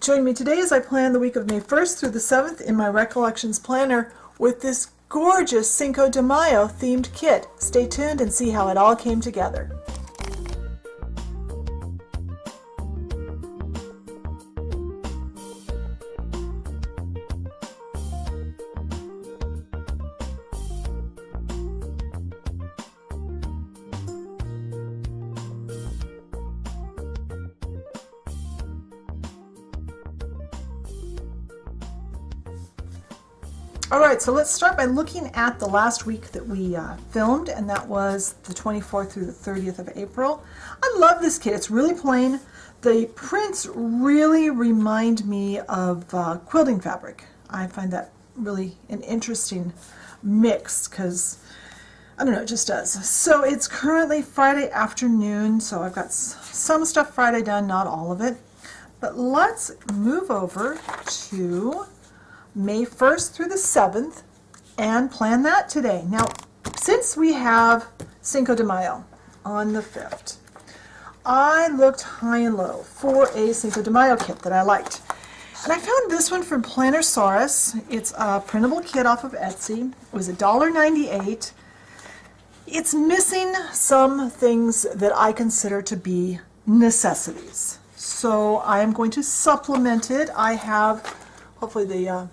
Join me today as I plan the week of May 1st through the 7th in my Recollections Planner with this gorgeous Cinco de Mayo themed kit. Stay tuned and see how it all came together. Alright, so let's start by looking at the last week that we filmed, and that was the 24th through the 30th of April. I love this kit. It's really plain. The prints really remind me of quilting fabric. I find that really an interesting mix because, I don't know, it just does. So it's currently Friday afternoon, so I've got some stuff Friday done, not all of it. But let's move over to May 1st through the 7th and plan that today. Now, since we have Cinco de Mayo on the 5th, I looked high and low for a Cinco de Mayo kit that I liked. And I found this one from Plannersaurus. It's a printable kit off of Etsy. It was $1.98. It's missing some things that I consider to be necessities. So I am going to supplement it. I have, hopefully the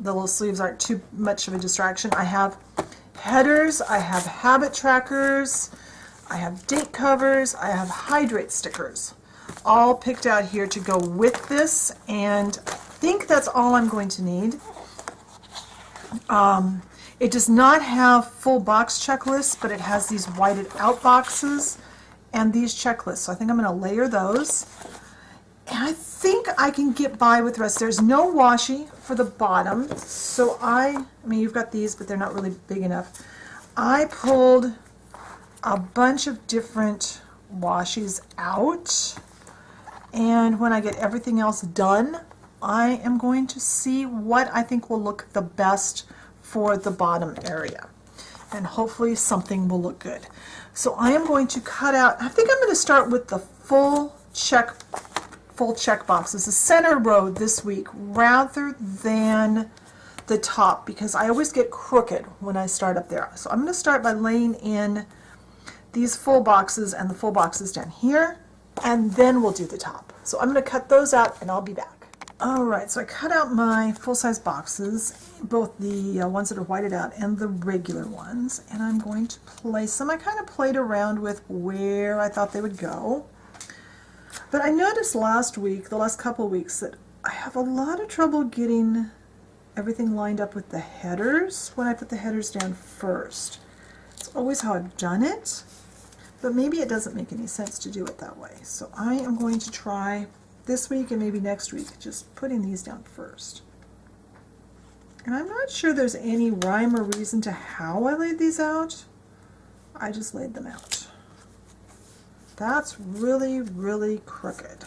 little sleeves aren't too much of a distraction. I have headers, I have habit trackers, I have date covers, I have hydrate stickers, all picked out here to go with this, and I think that's all I'm going to need. It does not have full box checklists, but it has these whited out boxes and these checklists, so I think I'm going to layer those. And I think I can get by with the rest. There's no washi for the bottom, so I mean, you've got these, but they're not really big enough. I pulled a bunch of different washies out, and when I get everything else done, I am going to see what I think will look the best for the bottom area, and hopefully something will look good. So I am going to cut out, I think I'm going to start with the full check boxes, the center row this week rather than the top, because I always get crooked when I start up there. So I'm going to start by laying in these full boxes and the full boxes down here, and then we'll do the top. So I'm going to cut those out and I'll be back. Alright, so I cut out my full-size boxes, both the ones that are whited out and the regular ones, and I'm going to place them. I kind of played around with where I thought they would go. But I noticed last week, the last couple of weeks, that I have a lot of trouble getting everything lined up with the headers when I put the headers down first. It's always how I've done it, but maybe it doesn't make any sense to do it that way. So I am going to try this week and maybe next week just putting these down first. And I'm not sure there's any rhyme or reason to how I laid these out. I just laid them out. That's really, really crooked.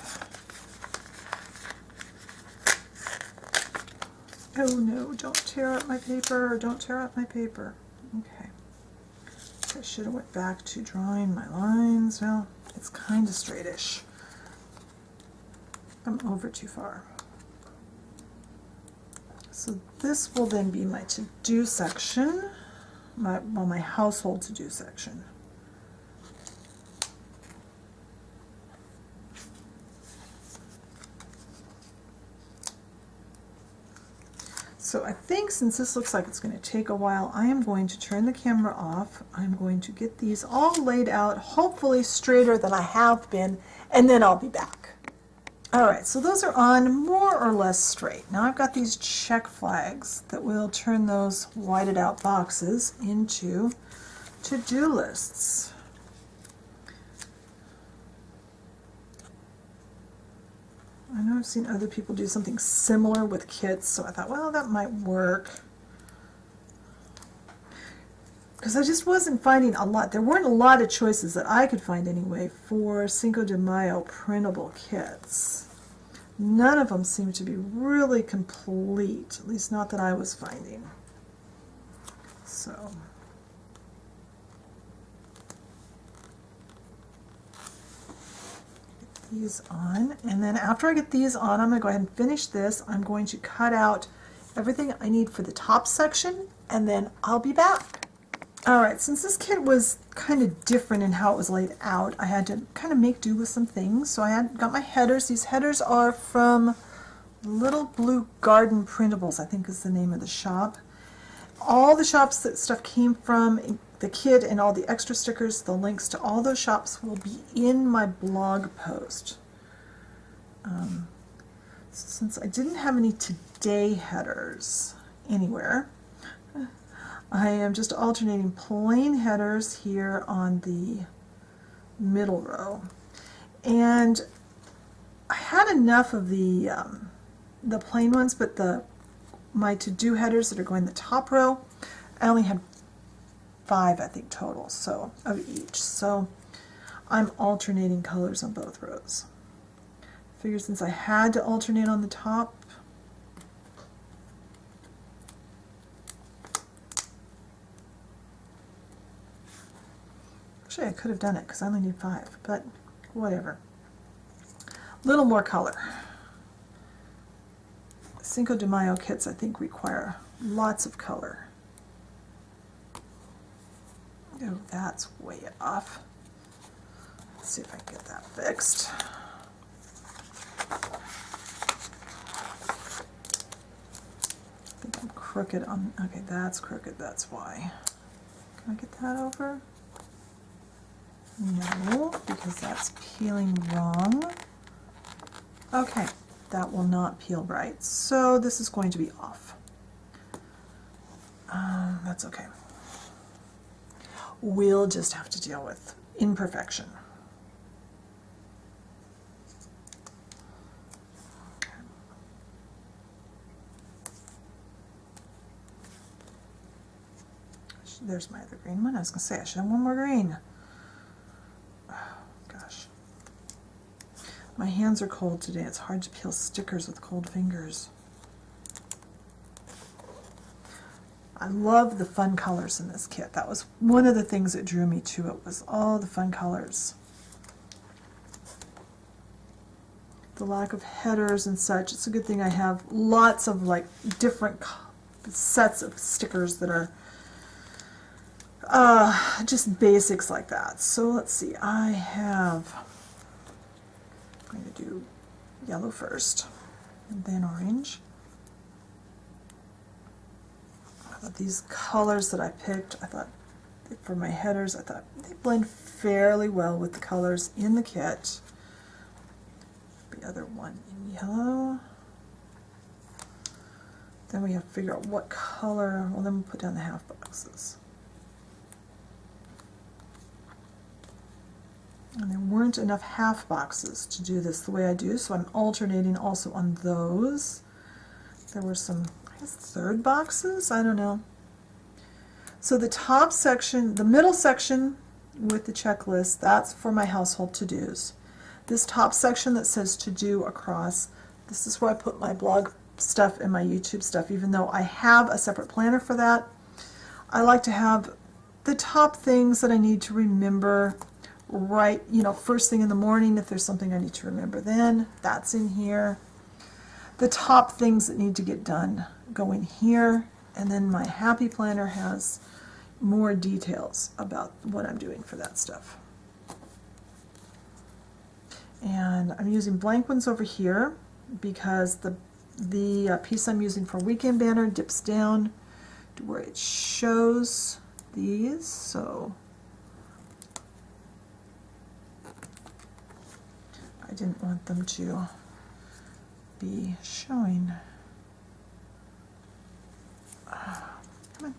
Oh no, don't tear up my paper, don't tear up my paper. Okay. I should have went back to drawing my lines. Well, it's kind of straightish. I'm over too far. So this will then be my to-do section, my household to-do section. So I think since this looks like it's going to take a while, I am going to turn the camera off. I'm going to get these all laid out, hopefully straighter than I have been, and then I'll be back. Alright, so those are on more or less straight. Now I've got these check flags that will turn those whited out boxes into to-do lists. I know I've seen other people do something similar with kits, so I thought, well, that might work. Because I just wasn't finding a lot. There weren't a lot of choices that I could find anyway for Cinco de Mayo printable kits. None of them seemed to be really complete, at least not that I was finding. So these on, and then after I get these on, I'm going to go ahead and finish this. I'm going to cut out everything I need for the top section, and then I'll be back. Alright, since this kit was kind of different in how it was laid out, I had to kind of make do with some things. So I got my headers. These headers are from Little Blue Garden Printables, I think is the name of the shop. All the shops that stuff came from, the kit and all the extra stickers, the links to all those shops will be in my blog post. Since I didn't have any today headers anywhere, I am just alternating plain headers here on the middle row. And I had enough of the plain ones, but my to-do headers that are going the top row, I only had 5, I think, total, so of each. So I'm alternating colors on both rows. Figure since I had to alternate on the top, actually I could have done it because I only need 5, but whatever. Little more color. Cinco de Mayo kits, I think, require lots of color. Oh, that's way off. Let's see if I can get that fixed. I think I'm crooked on, okay, that's crooked, that's why. Can I get that over? No, because that's peeling wrong. Okay, that will not peel right, so this is going to be off. That's okay. We'll just have to deal with imperfection. Okay. There's my other green one. I was going to say I should have one more green. Oh, gosh. My hands are cold today. It's hard to peel stickers with cold fingers. I love the fun colors in this kit. That was one of the things that drew me to it, was all the fun colors. The lack of headers and such. It's a good thing I have lots of like different sets of stickers that are just basics like that. So let's see, I'm going to do yellow first and then orange. These colors that I picked, I thought for my headers, I thought they blend fairly well with the colors in the kit. The other one in yellow. Then we have to figure out what color, well then we'll put down the half boxes. And there weren't enough half boxes to do this the way I do, so I'm alternating also on those. There were some, I guess, third boxes? I don't know. So the top section, the middle section with the checklist, that's for my household to-dos. This top section that says to-do across, this is where I put my blog stuff and my YouTube stuff, even though I have a separate planner for that. I like to have the top things that I need to remember right, first thing in the morning. If there's something I need to remember then, that's in here. The top things that need to get done go in here, and then my happy planner has more details about what I'm doing for that stuff. And I'm using blank ones over here because the piece I'm using for weekend banner dips down to where it shows these, so I didn't want them to be showing. Come on.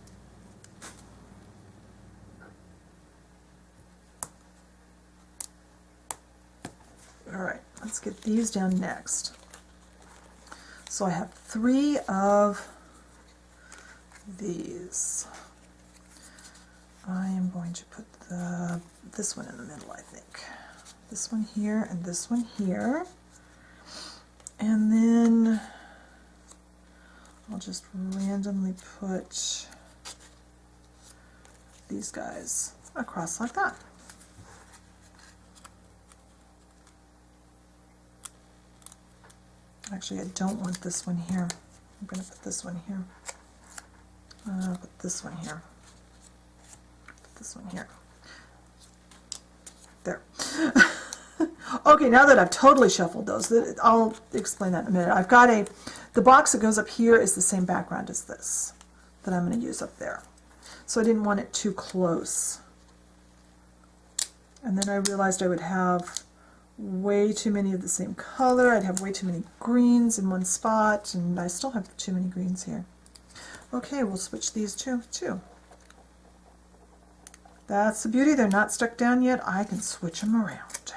All right, let's get these down next. So I have 3 of these. I am going to put this one in the middle, I think. This one here and this one here. And then I'll just randomly put these guys across like that. Actually, I don't want this one here. I'm going to put this one here. Put this one here. Put this one here. There. Okay, now that I've totally shuffled those, I'll explain that in a minute. I've got the box that goes up here is the same background as this that I'm going to use up there. So I didn't want it too close. And then I realized I would have way too many of the same color. I'd have way too many greens in one spot, and I still have too many greens here. Okay, we'll switch these two too. That's the beauty. They're not stuck down yet. I can switch them around.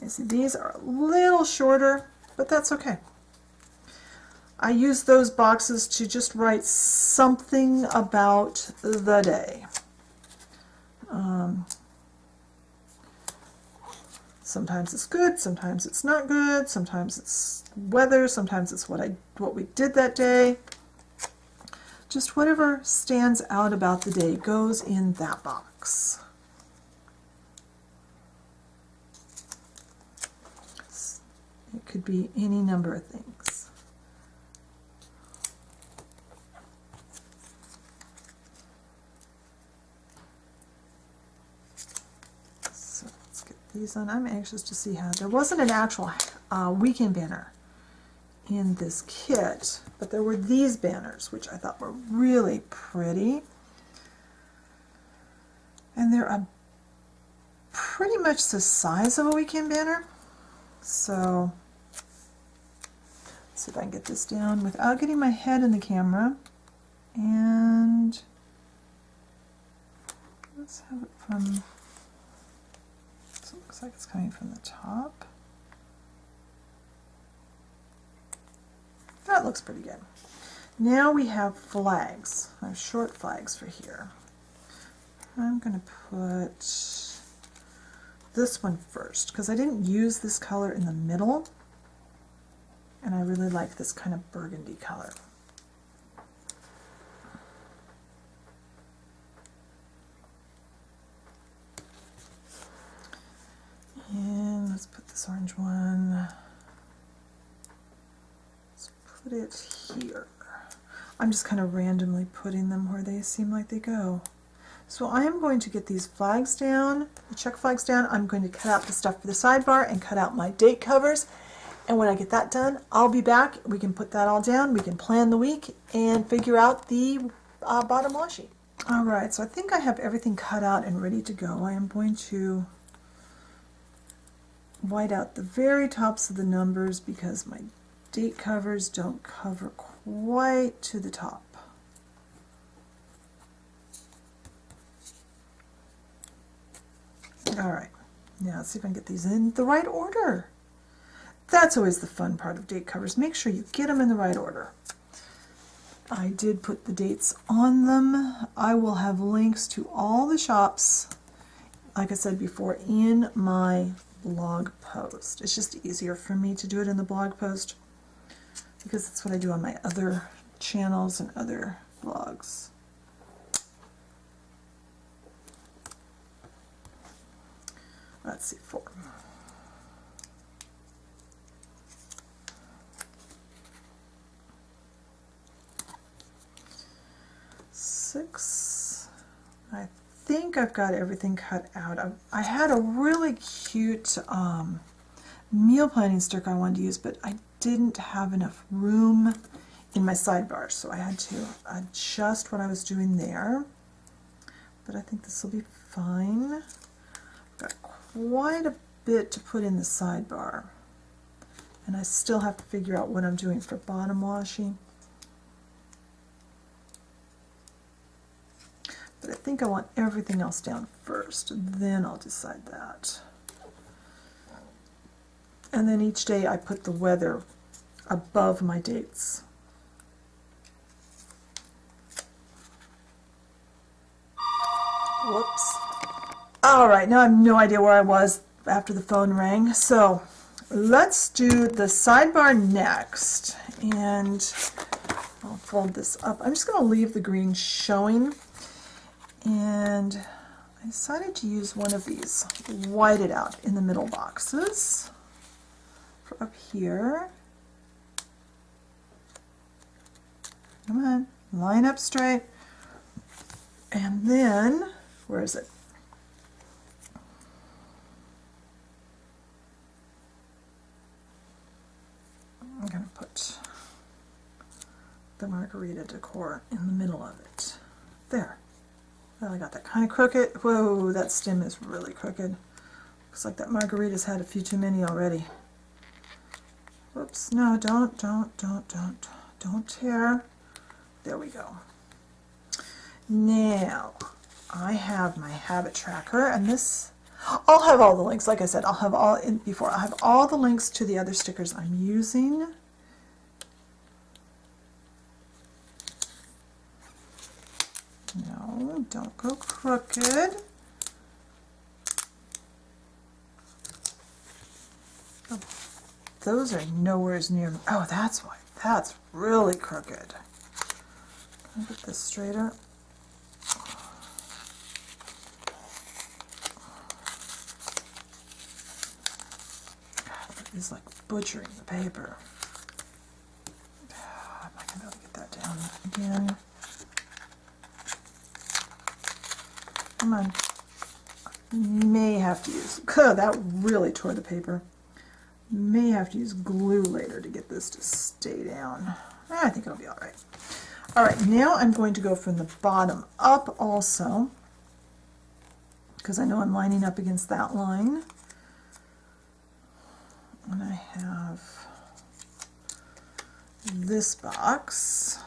You see, these are a little shorter, but that's okay. I use those boxes to just write something about the day. Sometimes it's good, sometimes it's not good, sometimes it's weather, sometimes it's what we did that day. Just whatever stands out about the day goes in that box. It could be any number of things. So let's get these on. I'm anxious to see how. There wasn't an actual weekend banner in this kit, but there were these banners, which I thought were really pretty. And they're pretty much the size of a weekend banner. So let's see if I can get this down without getting my head in the camera. And let's have it from, so it looks like it's coming from the top. That looks pretty good. Now we have flags. I have short flags for here. I'm going to put this one first because I didn't use this color in the middle, and I really like this kind of burgundy color. And let's put this orange one. Put it here. I'm just kind of randomly putting them where they seem like they go. So I am going to get these flags down, the check flags down. I'm going to cut out the stuff for the sidebar and cut out my date covers. And when I get that done, I'll be back. We can put that all down. We can plan the week and figure out the bottom washi. All right, so I think I have everything cut out and ready to go. I am going to white out the very tops of the numbers because my date covers don't cover quite to the top. All right, now let's see if I can get these in the right order. That's always the fun part of date covers. Make sure you get them in the right order. I did put the dates on them. I will have links to all the shops, like I said before, in my blog post. It's just easier for me to do it in the blog post because that's what I do on my other channels and other blogs. Let's see, 4. Six. I think I've got everything cut out. I had a really cute meal planning sticker I wanted to use, but I didn't have enough room in my sidebar, so I had to adjust what I was doing there. But I think this will be fine. I've got quite a bit to put in the sidebar, and I still have to figure out what I'm doing for bottom washi. But I think I want everything else down first, then I'll decide that. And then each day I put the weather above my dates. Whoops. All right, now I have no idea where I was after the phone rang. So let's do the sidebar next. And I'll fold this up. I'm just going to leave the green showing. And I decided to use one of these whited out in the middle boxes. up here. Come on, line up straight. And then, where is it? I'm going to put the margarita decor in the middle of it. There. Well, I got that kind of crooked. Whoa, that stem is really crooked. Looks like that margarita's had a few too many already. Whoops, no, don't tear. There we go. Now, I have my habit tracker, and this, I'll have all the links. Like I said, I'll have all in before. I'll have all the links to the other stickers I'm using. No, don't go crooked. Oh, those are nowhere near. Oh, that's why. That's really crooked. Can I get this straighter? It's like butchering the paper. I'm not going to be able to get that down again. Come on. May have to use, that really tore the paper. May have to use glue later to get this to stay down. I think it'll be all right. All right, now I'm going to go from the bottom up also, because I know I'm lining up against that line. And I have this box.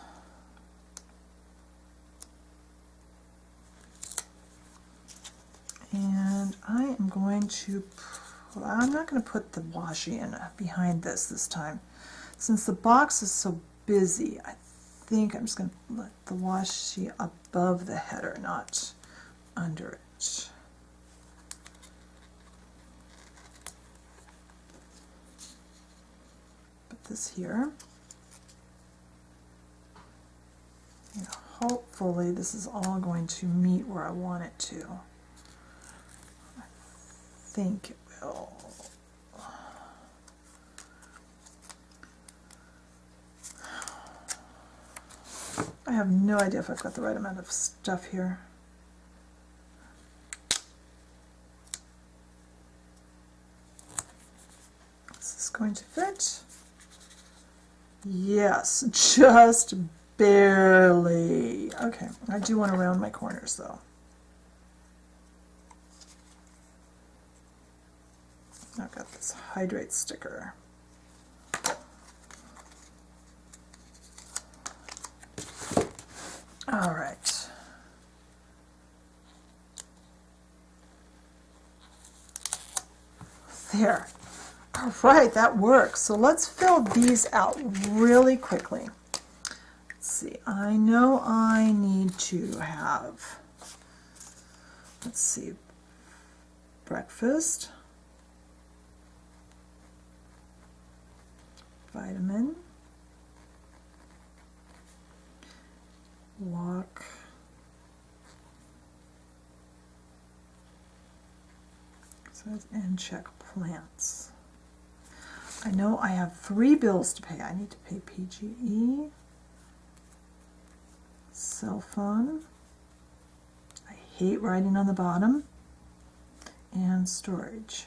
And I am going to, I'm not going to put the washi in behind this time. Since the box is so busy, I think I'm just going to let the washi above the header, not under it. Put this here. And hopefully this is all going to meet where I want it to. I think it will. I have no idea if I've got the right amount of stuff here. Is this going to fit? Yes, just barely. Okay, I do want to round my corners though. I've got this hydrate sticker. All right. There. All right, that works. So let's fill these out really quickly. Let's see. I know I need to have, let's see, breakfast, vitamin, walk, and check plants. I know I have 3 bills to pay. I need to pay PGE, cell phone, I hate writing on the bottom, and storage.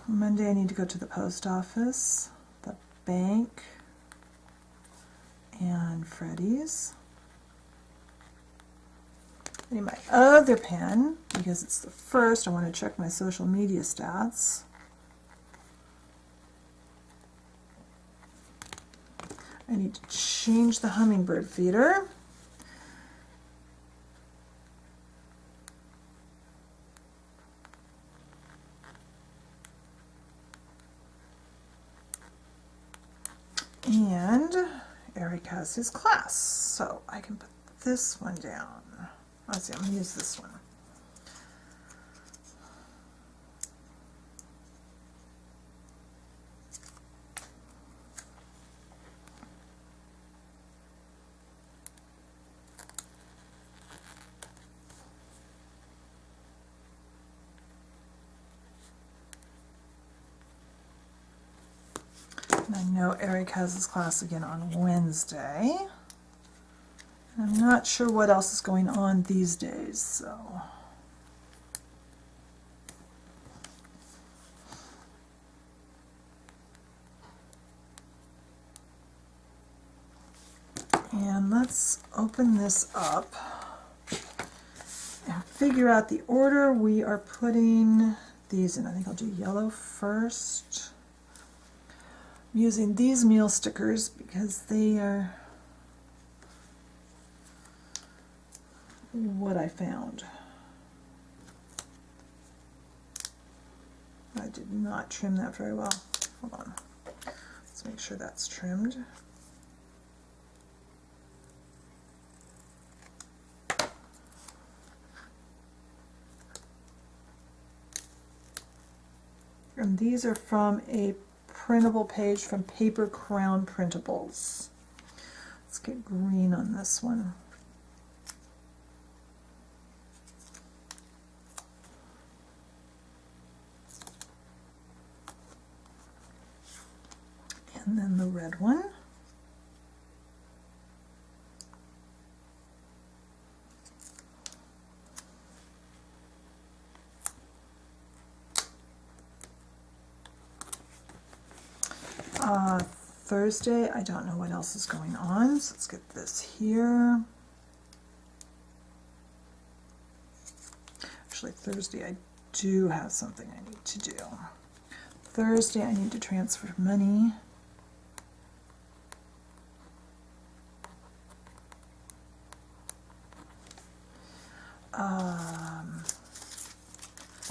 Monday I need to go to the post office, the bank, and Freddy's. I need my other pen because it's the first. I want to check my social media stats. I need to change the hummingbird feeder. And Eric has his class, so I can put this one down. Let's see, I'm going to use this one. And I know Eric has his class again on Wednesday. I'm not sure what else is going on these days, so. And let's open this up and figure out the order we are putting these in. I think I'll do yellow first. I'm using these meal stickers because they are what I found. I did not trim that very well. Hold on. Let's make sure that's trimmed. And these are from a printable page from Paper Crown Printables. Let's get green on this one. And then the red one. Thursday, I don't know what else is going on, so let's get this here. Actually, Thursday I do have something I need to do. Thursday I need to transfer money.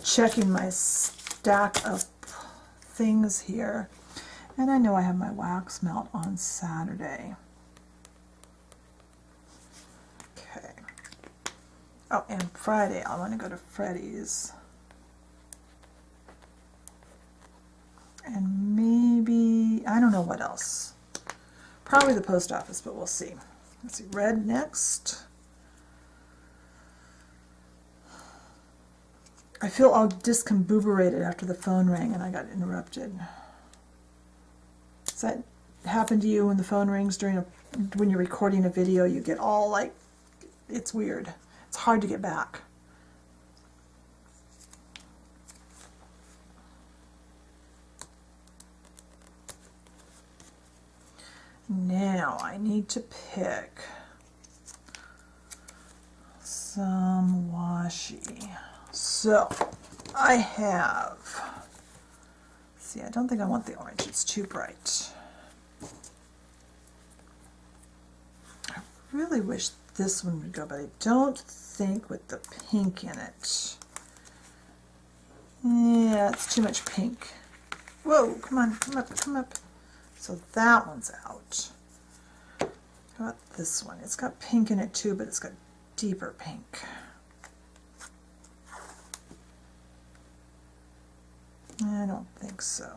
Checking my stack of things here. And I know I have my wax melt on Saturday. Okay. Oh, and Friday, I want to go to Freddy's. And maybe, I don't know what else. Probably the post office, but we'll see. Let's see, red next. I feel all discombobulated after the phone rang and I got interrupted. Does that happen to you when the phone rings when you're recording a video? You get all like, it's weird. It's hard to get back. Now I need to pick some washi. So I have, see, I don't think I want the orange, it's too bright. I really wish this one would go, but I don't think with the pink in it. Yeah, it's too much pink. Whoa, come on, come up, come up. So that one's out. How about this one? It's got pink in it too, but it's got deeper pink. I don't think so.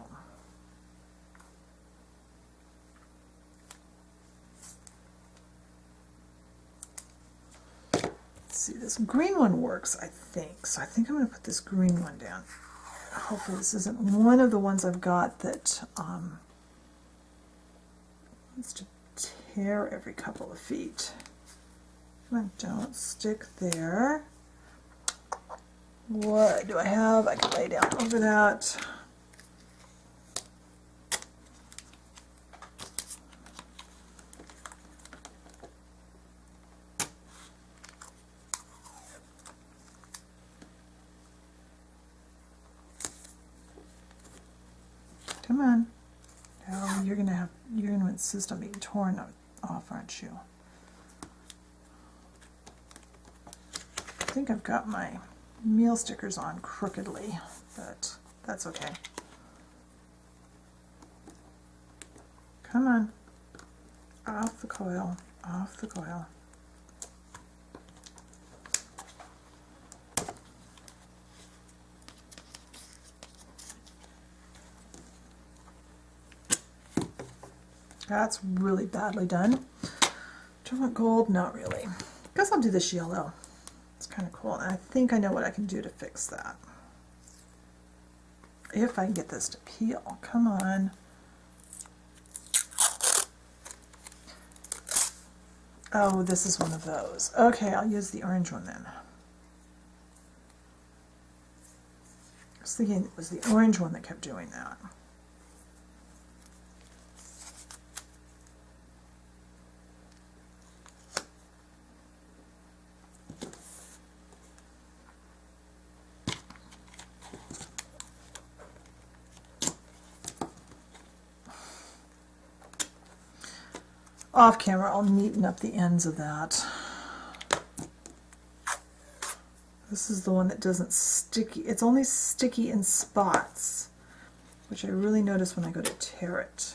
Let's see, this green one works, I think. So I think I'm going to put this green one down. Hopefully this isn't one of the ones I've got that wants to tear every couple of feet. Come on, don't stick there. What do I have? I can lay down over that. Come on. Oh, you're gonna insist on being torn off, aren't you? I think I've got my meal stickers on crookedly, but that's okay. Come on. Off the coil, off the coil. That's really badly done. Do I want gold? Not really. Guess I'll do this yellow. It's kind of cool, and I think I know what I can do to fix that. If I can get this to peel. Come on. Oh, this is one of those. Okay, I'll use the orange one then. I was thinking it was the orange one that kept doing that. Off camera, I'll neaten up the ends of that. This is the one that doesn't sticky. It's only sticky in spots, which I really notice when I go to tear it.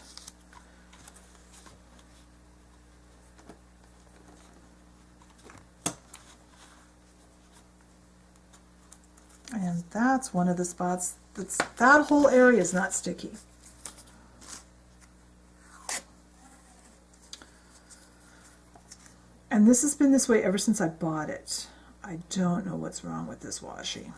And that's one of the spots that whole area is not sticky. And this has been this way ever since I bought it. I don't know what's wrong with this washi.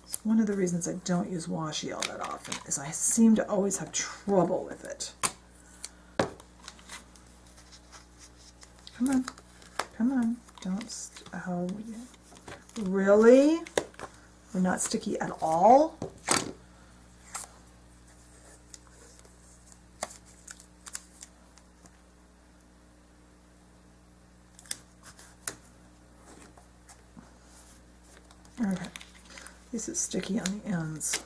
It's one of the reasons I don't use washi all that often, is I seem to always have trouble with it. Come on, come on, don't, oh, really? We're not sticky at all? Okay, this is sticky on the ends.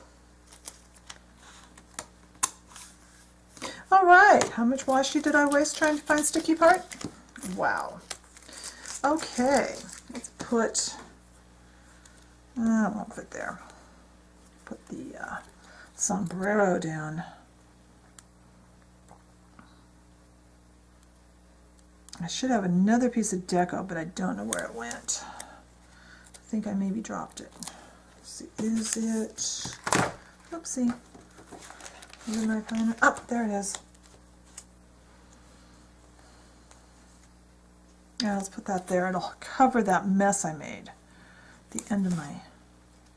All right, how much washi did I waste trying to find sticky part? Wow. Okay, let's put, I won't put there. Put the sombrero down. I should have another piece of deco, but I don't know where it went. I think I maybe dropped it. Let's see, is it? Oopsie. Where did I find it? Oh, there it is. Yeah, let's put that there. It'll cover that mess I made at the end of my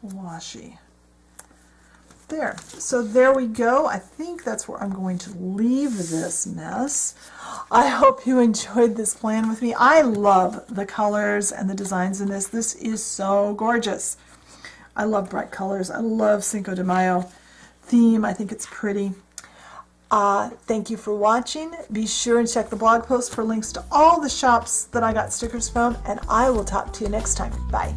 washi. There. So there we go. I think that's where I'm going to leave this mess. I hope you enjoyed this plan with me. I love the colors and the designs in this. This is so gorgeous. I love bright colors. I love Cinco de Mayo theme. I think it's pretty. Thank you for watching. Be sure and check the blog post for links to all the shops that I got stickers from, and I will talk to you next time. Bye.